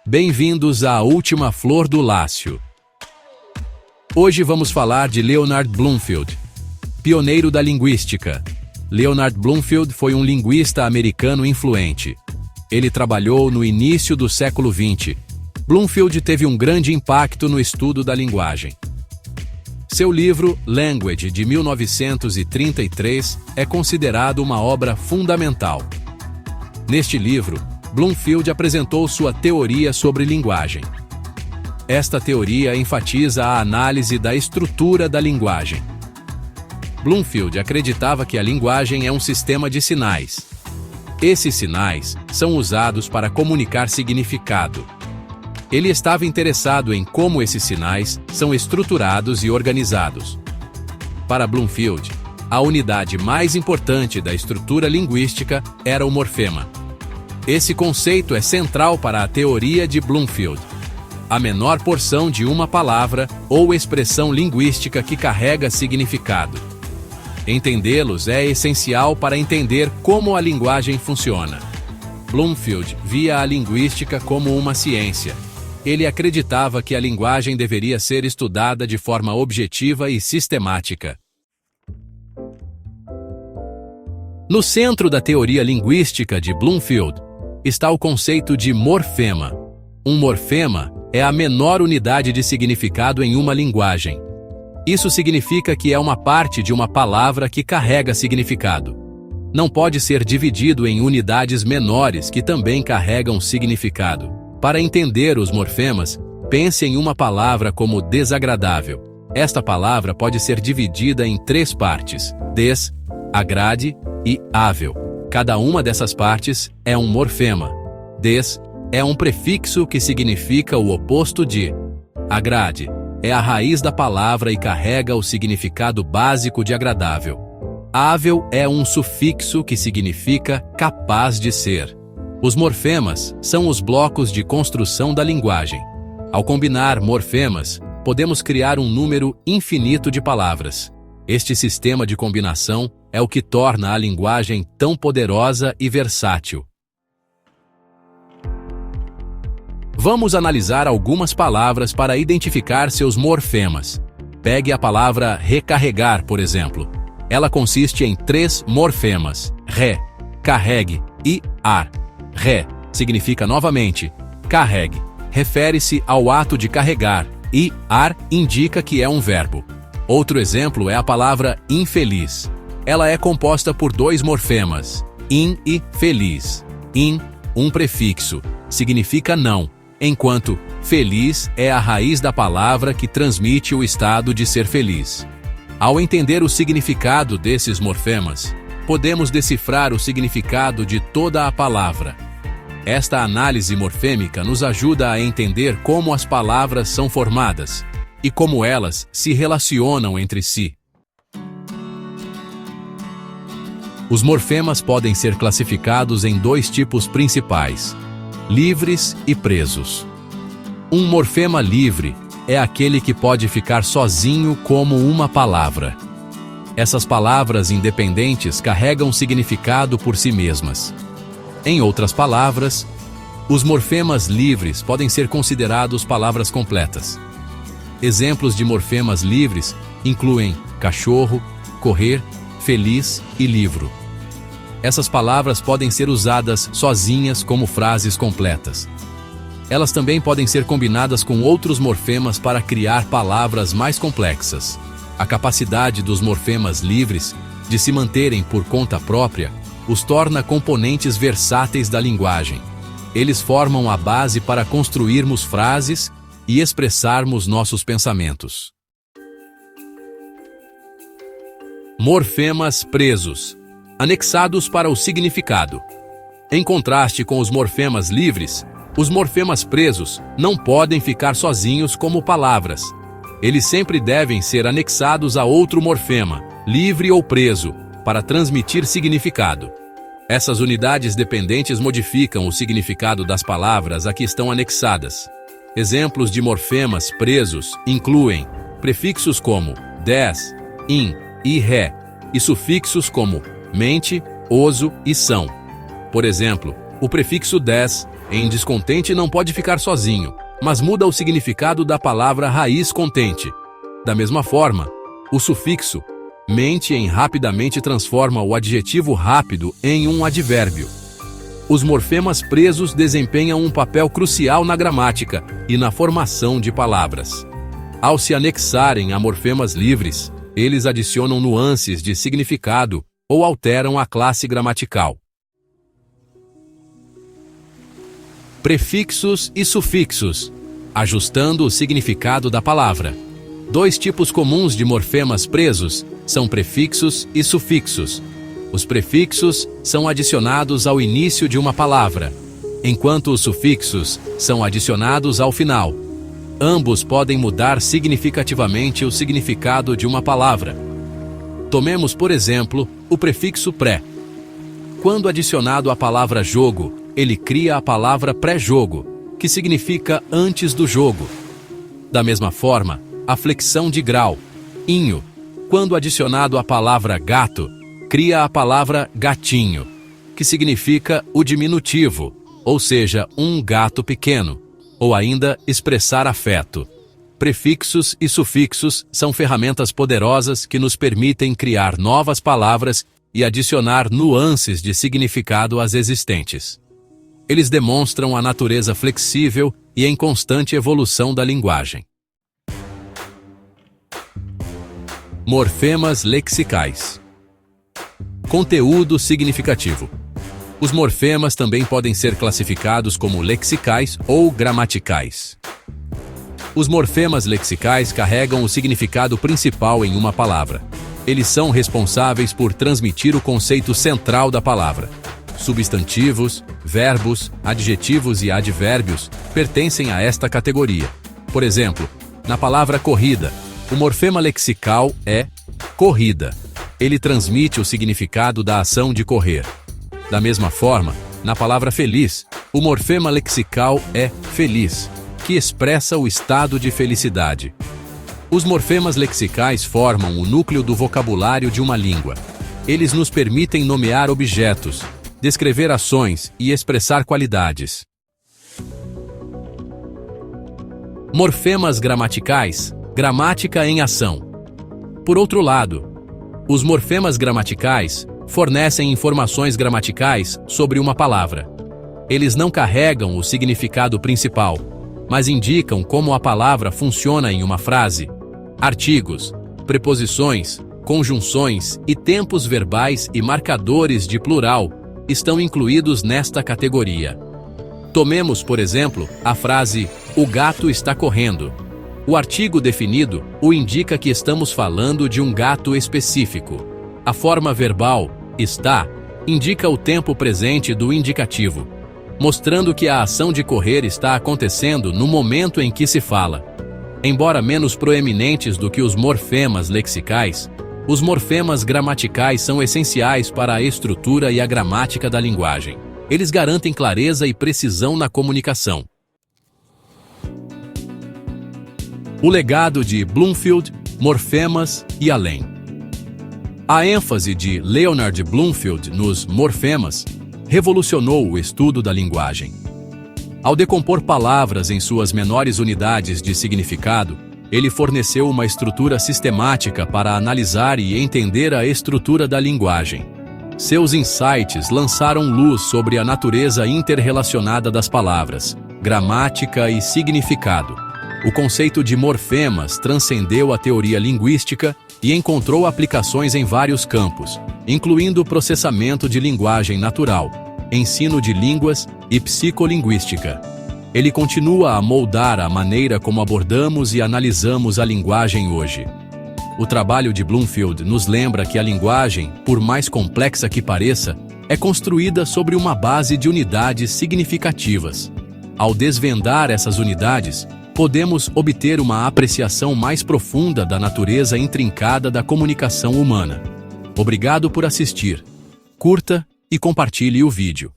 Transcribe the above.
Bem-vindos à última flor do lácio. Hoje vamos falar de Leonard Bloomfield, pioneiro da linguística. Leonard Bloomfield foi um linguista americano influente. Ele trabalhou no início do século XX. Bloomfield teve um grande impacto no estudo da linguagem. Seu livro, Language, de 1933, é considerado uma obra fundamental. Neste livro, Bloomfield apresentou sua teoria sobre linguagem. Esta teoria enfatiza a análise da estrutura da linguagem. Bloomfield acreditava que a linguagem é um sistema de sinais. Esses sinais são usados para comunicar significado. Ele estava interessado em como esses sinais são estruturados e organizados. Para Bloomfield, a unidade mais importante da estrutura linguística era o morfema. Esse conceito é central para a teoria de Bloomfield. A menor porção de uma palavra ou expressão linguística que carrega significado. Entendê-los é essencial para entender como a linguagem funciona. Bloomfield via a linguística como uma ciência. Ele acreditava que a linguagem deveria ser estudada de forma objetiva e sistemática. No centro da teoria linguística de Bloomfield está o conceito de morfema. Um morfema é a menor unidade de significado em uma linguagem. Isso significa que é uma parte de uma palavra que carrega significado. Não pode ser dividido em unidades menores que também carregam significado. Para entender os morfemas, pense em uma palavra como desagradável. Esta palavra pode ser dividida em 3 partes: des, agrade e ável. Cada uma dessas partes é um morfema. Des é um prefixo que significa o oposto de. Agrade é a raiz da palavra e carrega o significado básico de agradável. Ável é um sufixo que significa capaz de ser. Os morfemas são os blocos de construção da linguagem. Ao combinar morfemas, podemos criar um número infinito de palavras. Este sistema de combinação é o que torna a linguagem tão poderosa e versátil. Vamos analisar algumas palavras para identificar seus morfemas. Pegue a palavra recarregar, por exemplo. Ela consiste em 3 morfemas: re, carregue e ar. Re significa novamente, carregue, refere-se ao ato de carregar, e ar indica que é um verbo. Outro exemplo é a palavra infeliz. Ela é composta por 2 morfemas, in e feliz. In, um prefixo, significa não, enquanto feliz é a raiz da palavra que transmite o estado de ser feliz. Ao entender o significado desses morfemas, podemos decifrar o significado de toda a palavra. Esta análise morfêmica nos ajuda a entender como as palavras são formadas e como elas se relacionam entre si. Os morfemas podem ser classificados em 2 tipos principais: livres e presos. Um morfema livre é aquele que pode ficar sozinho como uma palavra. Essas palavras independentes carregam significado por si mesmas. Em outras palavras, os morfemas livres podem ser considerados palavras completas. Exemplos de morfemas livres incluem cachorro, correr, feliz e livro. Essas palavras podem ser usadas sozinhas como frases completas. Elas também podem ser combinadas com outros morfemas para criar palavras mais complexas. A capacidade dos morfemas livres de se manterem por conta própria os torna componentes versáteis da linguagem. Eles formam a base para construirmos frases e expressarmos nossos pensamentos. Morfemas presos, anexados para o significado. Em contraste com os morfemas livres, os morfemas presos não podem ficar sozinhos como palavras. Eles sempre devem ser anexados a outro morfema, livre ou preso, para transmitir significado. Essas unidades dependentes modificam o significado das palavras a que estão anexadas. Exemplos de morfemas presos incluem prefixos como des, in e ré, e sufixos como mente, oso e são. Por exemplo, O prefixo des, em descontente, não pode ficar sozinho, mas muda o significado da palavra raiz contente. Da mesma forma, o sufixo mente em rapidamente transforma o adjetivo rápido em um advérbio. Os morfemas presos desempenham um papel crucial na gramática e na formação de palavras. Ao se anexarem a morfemas livres, eles adicionam nuances de significado ou alteram a classe gramatical. Prefixos e sufixos, ajustando o significado da palavra. Dois tipos comuns de morfemas presos são prefixos e sufixos. Os prefixos são adicionados ao início de uma palavra, enquanto os sufixos são adicionados ao final. Ambos podem mudar significativamente o significado de uma palavra. Tomemos, por exemplo, o prefixo pré. Quando adicionado à palavra jogo, ele cria a palavra pré-jogo, que significa antes do jogo. Da mesma forma, a flexão de grau, inho, quando adicionado à palavra gato, cria a palavra gatinho, que significa o diminutivo, ou seja, um gato pequeno, ou ainda expressar afeto. Prefixos e sufixos são ferramentas poderosas que nos permitem criar novas palavras e adicionar nuances de significado às existentes. Eles demonstram a natureza flexível e em constante evolução da linguagem. Morfemas lexicais. Conteúdo significativo. Os morfemas também podem ser classificados como lexicais ou gramaticais. Os morfemas lexicais carregam o significado principal em uma palavra. Eles são responsáveis por transmitir o conceito central da palavra. Substantivos, verbos, adjetivos e advérbios pertencem a esta categoria. Por exemplo, na palavra corrida, o morfema lexical é corrida. Ele transmite o significado da ação de correr. Da mesma forma, na palavra feliz, o morfema lexical é feliz, que expressa o estado de felicidade. Os morfemas lexicais formam o núcleo do vocabulário de uma língua. Eles nos permitem nomear objetos, descrever ações e expressar qualidades. Morfemas gramaticais, gramática em ação. Por outro lado, os morfemas gramaticais fornecem informações gramaticais sobre uma palavra. Eles não carregam o significado principal, mas indicam como a palavra funciona em uma frase. Artigos, preposições, conjunções e tempos verbais e marcadores de plural estão incluídos nesta categoria. Tomemos, por exemplo, a frase "o gato está correndo". O artigo definido o indica que estamos falando de um gato específico. A forma verbal "está" indica o tempo presente do indicativo, mostrando que a ação de correr está acontecendo no momento em que se fala. Embora menos proeminentes do que os morfemas lexicais, os morfemas gramaticais são essenciais para a estrutura e a gramática da linguagem. Eles garantem clareza e precisão na comunicação. O legado de Bloomfield, morfemas e além. A ênfase de Leonard Bloomfield nos morfemas revolucionou o estudo da linguagem. Ao decompor palavras em suas menores unidades de significado, ele forneceu uma estrutura sistemática para analisar e entender a estrutura da linguagem. Seus insights lançaram luz sobre a natureza interrelacionada das palavras, gramática e significado. O conceito de morfemas transcendeu a teoria linguística e encontrou aplicações em vários campos, incluindo processamento de linguagem natural, ensino de línguas e psicolinguística. Ele continua a moldar a maneira como abordamos e analisamos a linguagem hoje. O trabalho de Bloomfield nos lembra que a linguagem, por mais complexa que pareça, é construída sobre uma base de unidades significativas. Ao desvendar essas unidades, podemos obter uma apreciação mais profunda da natureza intrincada da comunicação humana. Obrigado por assistir. Curta e compartilhe o vídeo.